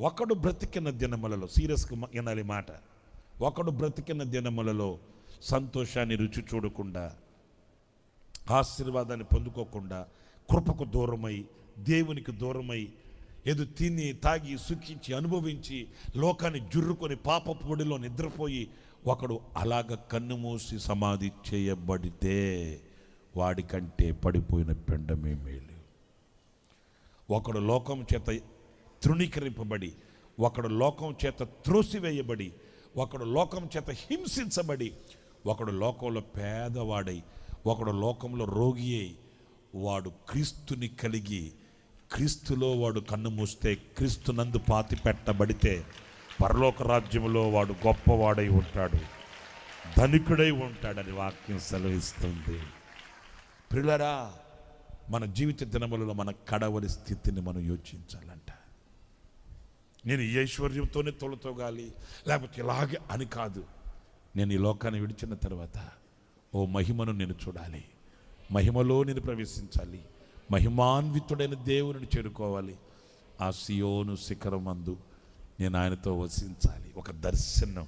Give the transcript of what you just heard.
ఒకడు బ్రతికిన దినములలో, సీరియస్గా వినాలి మాట, ఒకడు బ్రతికిన దినములలో సంతోషాన్ని రుచి చూడకుండా, ఆశీర్వాదాన్ని పొందుకోకుండా, కృపకు దూరమై, దేవునికి దూరమై, ఏదో తిని తాగి సుఖించి అనుభవించి లోకాన్ని జుర్రుకొని పాపపు పొడిలో నిద్రపోయి ఒకడు అలాగ కన్ను మూసి సమాధి చేయబడితే వాడికంటే పడిపోయిన పెండమే మేలు. ఒకడు లోకం చేత తృణీకరింపబడి, ఒకడు లోకం చేత త్రోసివేయబడి, ఒకడు లోకం చేత హింసించబడి, ఒకడు లోకంలో పేదవాడై, ఒకడు లోకంలో రోగి అయి, వాడు క్రీస్తుని కలిగి క్రీస్తులో వాడు కన్ను మూస్తే, క్రీస్తునందు పాతి పెట్టబడితే పరలోక రాజ్యంలో వాడు గొప్పవాడై ఉంటాడు, ధనికుడై ఉంటాడని వాక్యం సెలవిస్తుంది. ప్రియులారా, మన జీవిత దినములలో మన కడవరి స్థితిని మనం యోచించాలంట. నేను ఈ ఐశ్వర్యంతోనే తొలతోగాలి, లేకపోతే ఇలాగే అని కాదు. నేను ఈ లోకాన్ని విడిచిన తర్వాత ఓ మహిమను నేను చూడాలి, మహిమలో నేను ప్రవేశించాలి, మహిమాన్వితుడైన దేవుని చేరుకోవాలి. ఆ సియోను శిఖరమందు నేను ఆయనతో వసించాలి. ఒక దర్శనం